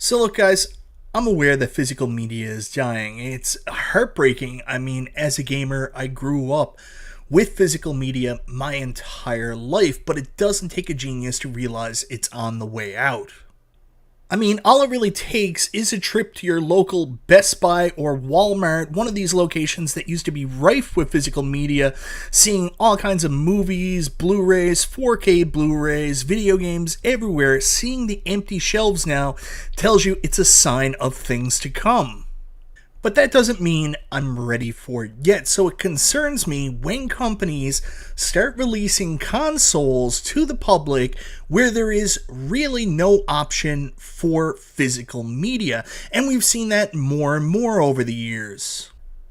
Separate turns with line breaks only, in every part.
So look guys, I'm aware that physical media is dying. It's heartbreaking. I mean, as a gamer, I grew up with physical media my entire life, but it doesn't take a genius to realize it's on the way out. I mean, all it really takes is a trip to your local Best Buy or Walmart, one of these locations that used to be rife with physical media, seeing all kinds of movies, Blu-rays, 4K Blu-rays, video games everywhere. Seeing the empty shelves now tells you it's a sign of things to come. But that doesn't mean I'm ready for it yet, so it concerns me when companies start releasing consoles to the public where there is really no option for physical media, and we've seen that more and more over the years.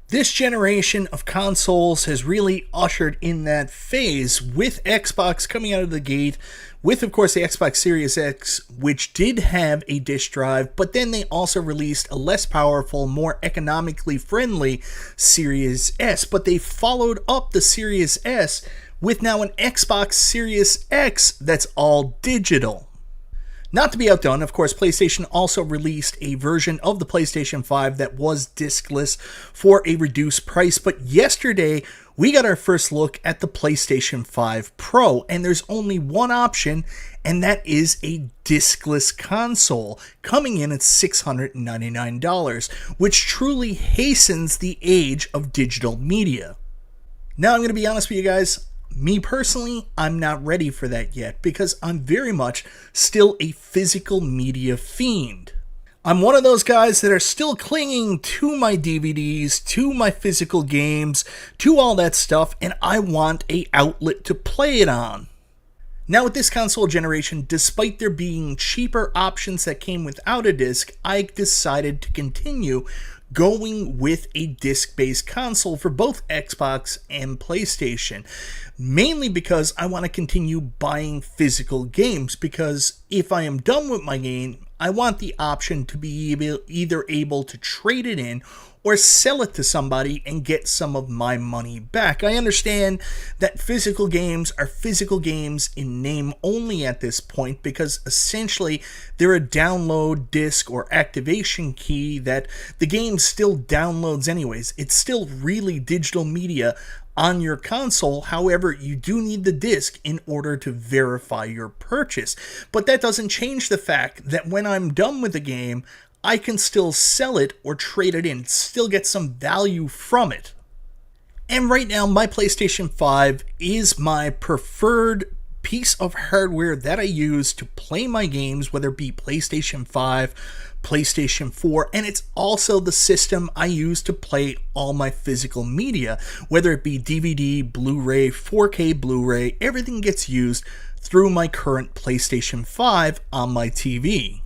This generation of consoles has really ushered in that phase, with Xbox coming out of the gate with, of course, the Xbox Series X, which did have a disk drive, but then they also released a less powerful, more economically friendly Series S. But they followed up the Series S with now an Xbox Series X that's all digital. Not to be outdone, of course, PlayStation also released a version of the PlayStation 5 that was discless for a reduced price, but yesterday we got our first look at the PlayStation 5 Pro, and there's only one option, and that is a discless console, coming in at $699, which truly hastens the age of digital media. Now, I'm going to be honest with you guys. Me personally, I'm not ready for that yet because I'm very much still a physical media fiend. I'm one of those guys that are still clinging to my DVDs, to my physical games, to all that stuff, and I want an outlet to play it on. Now with this console generation, despite there being cheaper options that came without a disc, I decided to continue going with a disc-based console for both Xbox and PlayStation. Mainly because I want to continue buying physical games, because if I am done with my game, I want the option to be either able to trade it in or sell it to somebody and get some of my money back. I understand that physical games are physical games in name only at this point, because essentially they're a download disc or activation key that the game still downloads anyways. It's still really digital media on your console. However, you do need the disc in order to verify your purchase. But that doesn't change the fact that when I'm done with the game, I can still sell it or trade it in, still get some value from it. And right now, my PlayStation 5 is my preferred piece of hardware that I use to play my games, whether it be PlayStation 5, PlayStation 4, and it's also the system I use to play all my physical media, whether it be DVD, Blu-ray, 4K Blu-ray, everything gets used through my current PlayStation 5 on my TV.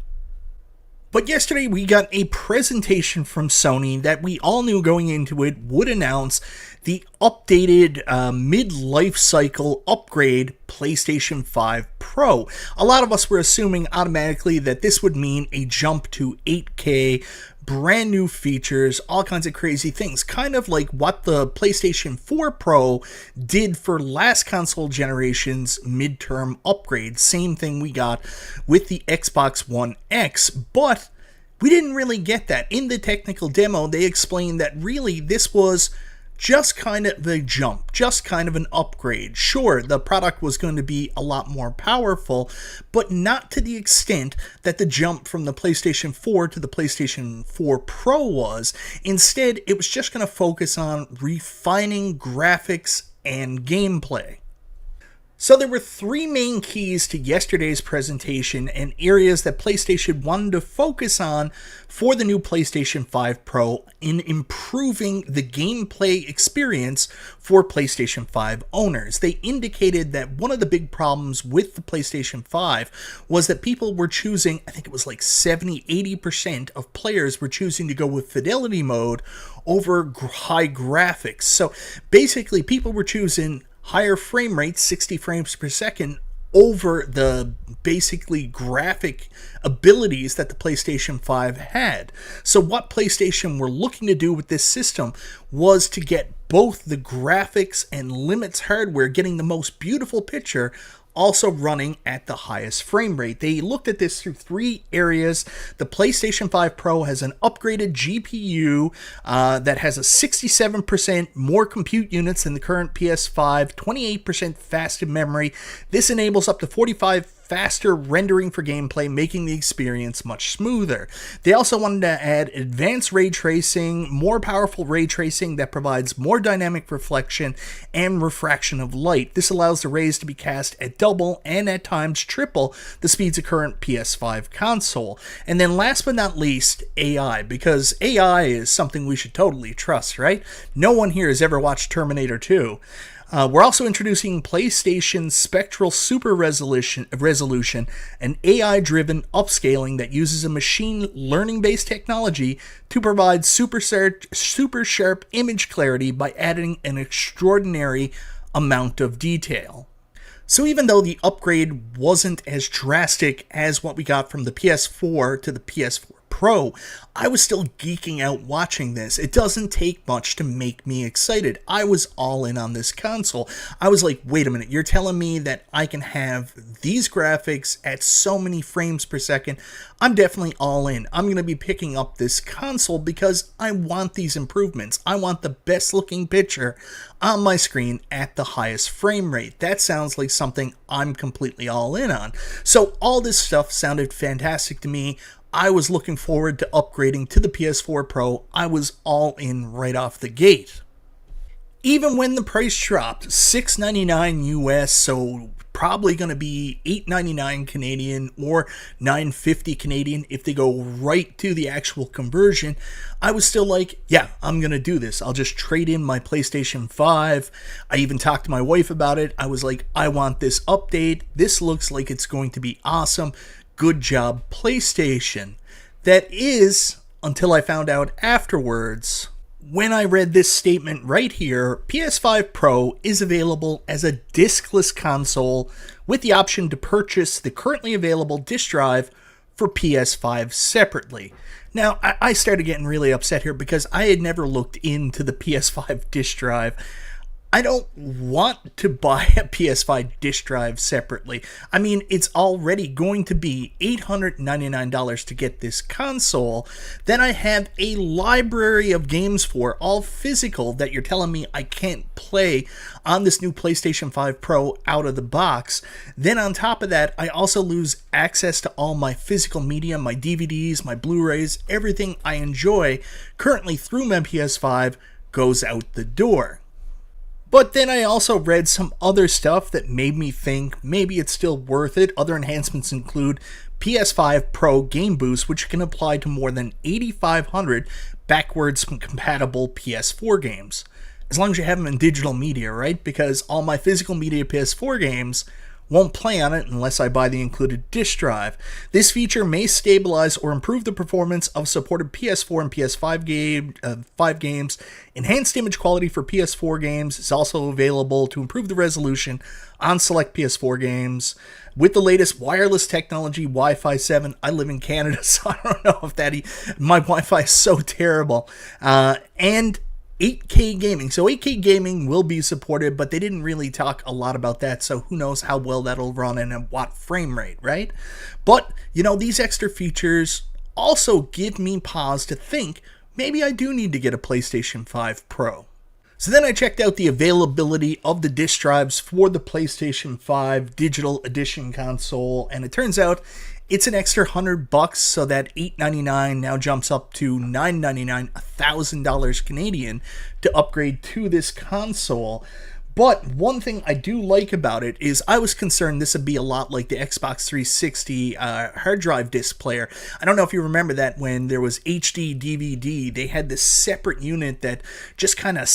But yesterday we got a presentation from Sony that we all knew going into it would announce the updated mid-life cycle upgrade PlayStation 5 Pro. A lot of us were assuming automatically that this would mean a jump to 8K, brand new features, all kinds of crazy things, kind of like what the PlayStation 4 Pro did for last console generation's midterm upgrade. Same thing we got with the Xbox One X, but we didn't really get that. In the technical demo, they explained that really this was just kind of the jump, just kind of an upgrade. Sure, the product was going to be a lot more powerful, but not to the extent that the jump from the PlayStation 4 to the PlayStation 4 Pro was. Instead, it was just going to focus on refining graphics and gameplay. So there were three main keys to yesterday's presentation and areas that PlayStation wanted to focus on for the new PlayStation 5 Pro in improving the gameplay experience for PlayStation 5 owners. They indicated that one of the big problems with the PlayStation 5 was that people were choosing, I think it was like 70-80% of players were choosing to go with fidelity mode over high graphics. So basically people were choosing higher frame rate, 60 frames per second, over the basically graphic abilities that the PlayStation 5 had. So what PlayStation were looking to do with this system was to get both the graphics and limits hardware getting the most beautiful picture also running at the highest frame rate. They looked at this through 3 areas. The PlayStation 5 Pro has an upgraded GPU that has a 67% more compute units than the current PS5, 28% faster memory. This enables up to 45 faster rendering for gameplay, making the experience much smoother. They also wanted to add advanced ray tracing, more powerful ray tracing that provides more dynamic reflection and refraction of light. This allows the rays to be cast at double and at times triple the speeds of current PS5 console. And then last but not least, AI, because AI is something we should totally trust, right? No one here has ever watched Terminator 2. We're also introducing PlayStation Spectral Super Resolution, an AI-driven upscaling that uses a machine learning-based technology to provide super sharp image clarity by adding an extraordinary amount of detail. So even though the upgrade wasn't as drastic as what we got from the PS4 to the PS4 Pro, I was still geeking out watching this. It doesn't take much to make me excited. I was all in on this console. I was like, wait a minute, you're telling me that I can have these graphics at so many frames per second? I'm definitely all in. I'm going to be picking up this console because I want these improvements. I want the best looking picture on my screen at the highest frame rate. That sounds like something I'm completely all in on. So all this stuff sounded fantastic to me. I was looking forward to upgrading to the PS4 Pro. I was all in right off the gate. Even when the price dropped, $6.99 US, so probably going to be $8.99 Canadian or $9.50 Canadian if they go right to the actual conversion, I was still like, yeah, I'm going to do this. I'll just trade in my PlayStation 5. I even talked to my wife about it. I was like, I want this update. This looks like it's going to be awesome. Good job, PlayStation. That is, until I found out afterwards, when I read this statement right here, PS5 Pro is available as a discless console with the option to purchase the currently available disc drive for PS5 separately. Now, I started getting really upset here because I had never looked into the PS5 disc drive. I don't want to buy a PS5 disc drive separately. I mean, it's already going to be $899 to get this console. Then I have a library of games for, all physical, that you're telling me I can't play on this new PlayStation 5 Pro out of the box. Then on top of that, I also lose access to all my physical media, my DVDs, my Blu-rays, everything I enjoy currently through my PS5 goes out the door. But then I also read some other stuff that made me think maybe it's still worth it. Other enhancements include PS5 Pro Game Boost, which can apply to more than 8,500 backwards compatible PS4 games. As long as you have them in digital media, right? Because all my physical media PS4 games won't play on it unless I buy the included disc drive. This feature may stabilize or improve the performance of supported PS4 and PS5 5 games. Enhanced image quality for PS4 games is also available to improve the resolution on select PS4 games. With the latest wireless technology, Wi-Fi 7, I live in Canada, so I don't know if my Wi-Fi is so terrible. And 8K gaming. So 8K gaming will be supported, but they didn't really talk a lot about that, so who knows how well that'll run and at what frame rate, right? But, these extra features also give me pause to think maybe I do need to get a PlayStation 5 Pro. So then I checked out the availability of the disc drives for the PlayStation 5 Digital Edition console, and it turns out it's an extra $100, so that $899 now jumps up to $999, $1,000 Canadian, to upgrade to this console. But one thing I do like about it is I was concerned this would be a lot like the Xbox 360 hard drive disc player. I don't know if you remember that when there was HD DVD, they had this separate unit that just kind of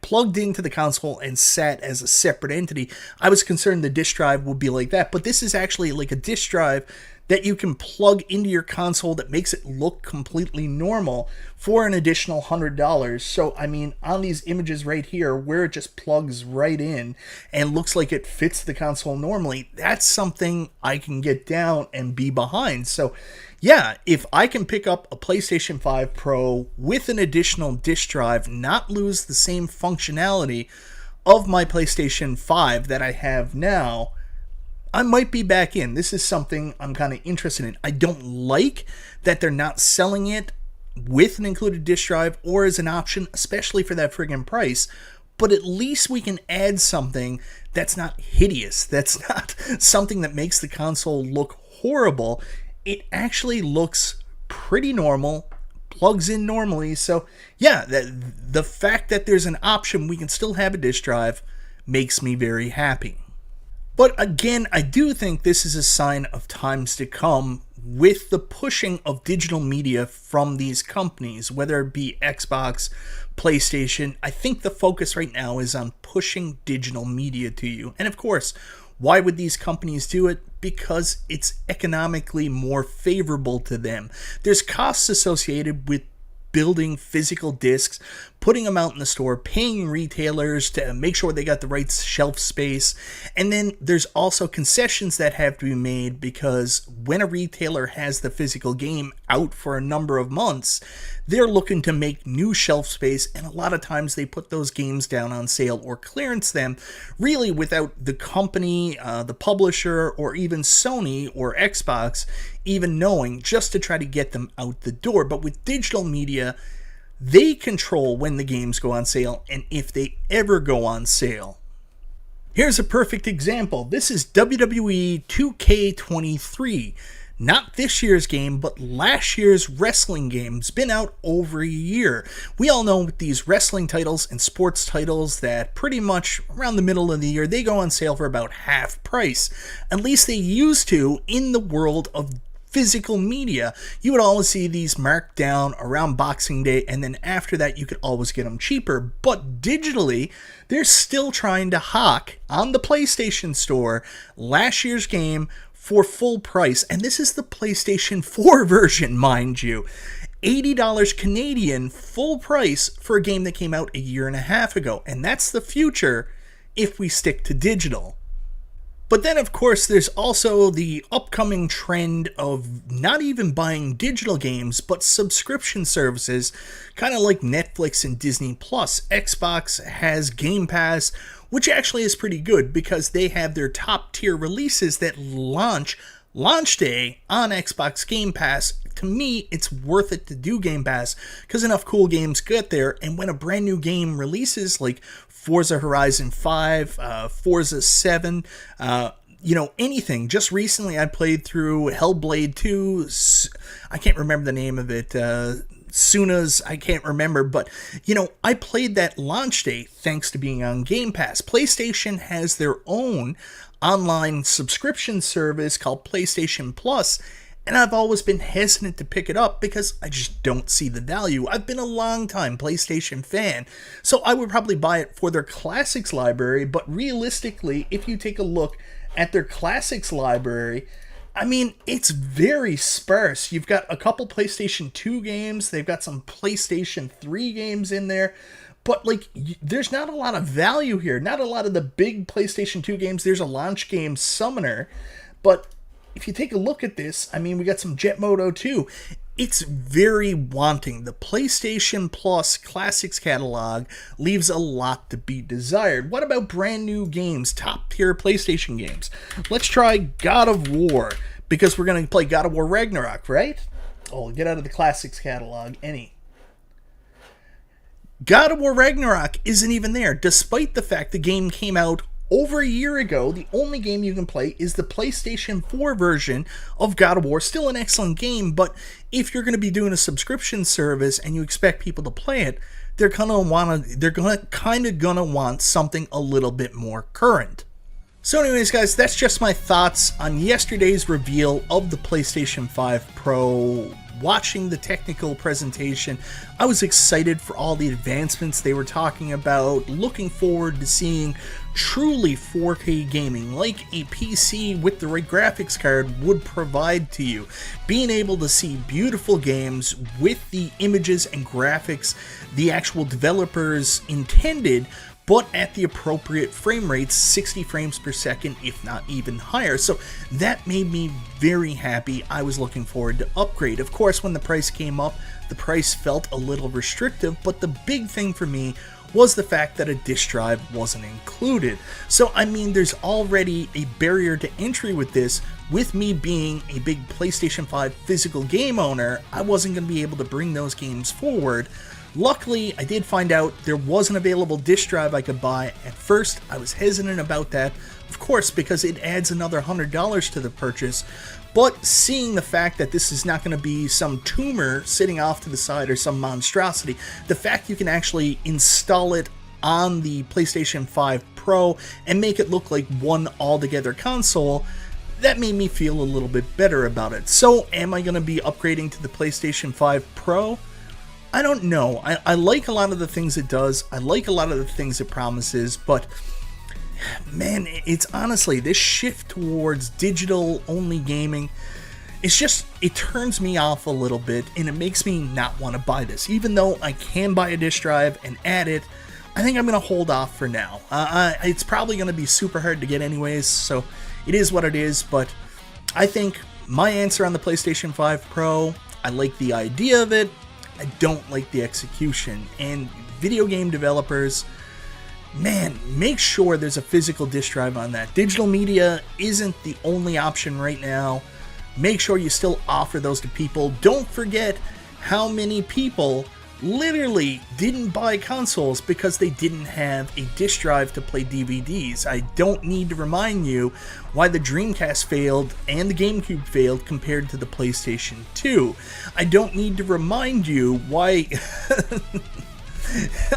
plugged into the console and sat as a separate entity. I was concerned the disc drive would be like that, but this is actually like a disc drive that you can plug into your console that makes it look completely normal for an additional $100. So, I mean, on these images right here, where it just plugs right in and looks like it fits the console normally, that's something I can get down and be behind. So, yeah, if I can pick up a PlayStation 5 Pro with an additional disc drive, not lose the same functionality of my PlayStation 5 that I have now, I might be back in. This is something I'm kind of interested in. I don't like that they're not selling it with an included disk drive or as an option, especially for that friggin' price. But at least we can add something that's not hideous. That's not something that makes the console look horrible. It actually looks pretty normal, plugs in normally. So yeah, the fact that there's an option we can still have a disk drive makes me very happy. But again, I do think this is a sign of times to come with the pushing of digital media from these companies, whether it be Xbox, PlayStation. I think the focus right now is on pushing digital media to you. And of course, why would these companies do it? Because it's economically more favorable to them. There's costs associated with building physical discs, putting them out in the store, paying retailers to make sure they got the right shelf space. And then there's also concessions that have to be made, because when a retailer has the physical game out for a number of months, they're looking to make new shelf space, and a lot of times they put those games down on sale or clearance them, really without the company, the publisher, or even Sony or Xbox even knowing, just to try to get them out the door. But with digital media, they control when the games go on sale and if they ever go on sale. Here's a perfect example. This is WWE 2K23. Not this year's game, but last year's wrestling game. It's been out over a year. We all know with these wrestling titles and sports titles that pretty much around the middle of the year, they go on sale for about half price. At least they used to in the world of physical media. You would always see these marked down around Boxing Day, and then after that you could always get them cheaper. But digitally, they're still trying to hawk on the PlayStation Store last year's game for full price. And this is the PlayStation 4 version, mind you. $80 Canadian, full price for a game that came out a year and a half ago. And that's the future if we stick to digital. But then, of course, there's also the upcoming trend of not even buying digital games, but subscription services, kind of like Netflix and Disney+. Xbox has Game Pass, which actually is pretty good because they have their top tier releases that launch day on Xbox Game Pass. To me, it's worth it to do Game Pass because enough cool games get there. And when a brand new game releases, like Forza Horizon 5, Forza 7, anything. Just recently I played through Hellblade 2. I can't remember the name of it. Suna's, I can't remember, but I played that launch day thanks to being on Game Pass. PlayStation has their own online subscription service called PlayStation Plus, and I've always been hesitant to pick it up because I just don't see the value. I've been a long time PlayStation fan, so I would probably buy it for their classics library, but realistically, if you take a look at their classics library, I mean, it's very sparse. You've got a couple PlayStation 2 games, they've got some PlayStation 3 games in there, but there's not a lot of value here. Not a lot of the big PlayStation 2 games. There's a launch game, Summoner, but if you take a look at this, I mean, we got some Jet Moto 2. It's very wanting. The PlayStation Plus Classics catalog leaves a lot to be desired. What about brand new games, top tier PlayStation games? Let's try God of War, because we're going to play God of War Ragnarok, right? Oh, get out of the Classics catalog, God of War Ragnarok isn't even there, despite the fact the game came out over a year ago. The only game you can play is the PlayStation 4 version of God of War. Still an excellent game, but if you're going to be doing a subscription service and you expect people to play it, they're kind of gonna want something a little bit more current. So anyways, guys, that's just my thoughts on yesterday's reveal of the PlayStation 5 Pro. Watching the technical presentation, I was excited for all the advancements they were talking about, looking forward to seeing truly 4K gaming like a PC with the right graphics card would provide to you. Being able to see beautiful games with the images and graphics the actual developers intended, but at the appropriate frame rates, 60 frames per second, if not even higher. So that made me very happy. I was looking forward to upgrade. Of course, when the price came up, the price felt a little restrictive, but the big thing for me was the fact that a disk drive wasn't included. So I mean, there's already a barrier to entry with this. With me being a big PlayStation 5 physical game owner, I wasn't going to be able to bring those games forward. Luckily, I did find out there was an available disk drive I could buy. At first, I was hesitant about that, of course, because it adds another $100 to the purchase. But seeing the fact that this is not going to be some tumor sitting off to the side or some monstrosity, the fact you can actually install it on the PlayStation 5 Pro and make it look like one altogether console, that made me feel a little bit better about it. So am I going to be upgrading to the PlayStation 5 Pro? I don't know. I like a lot of the things it does. I like a lot of the things it promises, but man, it's honestly, this shift towards digital only gaming, it turns me off a little bit, and it makes me not want to buy this. Even though I can buy a disk drive and add it, I think I'm going to hold off for now. It's probably going to be super hard to get anyways, so it is what it is, but I think my answer on the PlayStation 5 Pro, I like the idea of it, I don't like the execution. And video game developers, man, make sure there's a physical disk drive on that. Digital media isn't the only option right now. Make sure you still offer those to people. Don't forget how many people literally didn't buy consoles because they didn't have a disk drive to play DVDs. I don't need to remind you why the Dreamcast failed and the GameCube failed compared to the PlayStation 2. I don't need to remind you why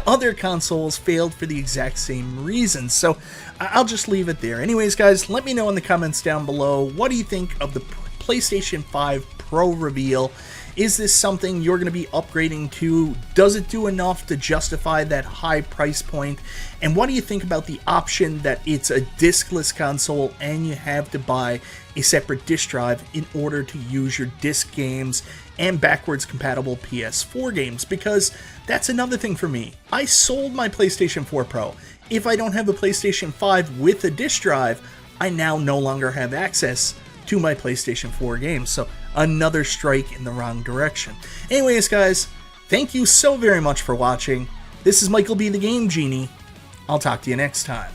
other consoles failed for the exact same reasons. So I'll just leave it there. Anyways, guys, let me know in the comments down below, what do you think of the PlayStation 5 Pro reveal? Is this something you're going to be upgrading to? Does it do enough to justify that high price point? And what do you think about the option that it's a discless console and you have to buy a separate disk drive in order to use your disc games and backwards compatible PS4 games? Because that's another thing for me. I sold my PlayStation 4 Pro. If I don't have a PlayStation 5 with a disk drive, I now no longer have access to my PlayStation 4 games. So another strike in the wrong direction. Anyways, guys, thank you so very much for watching. This is Michael B. the Game Genie. I'll talk to you next time.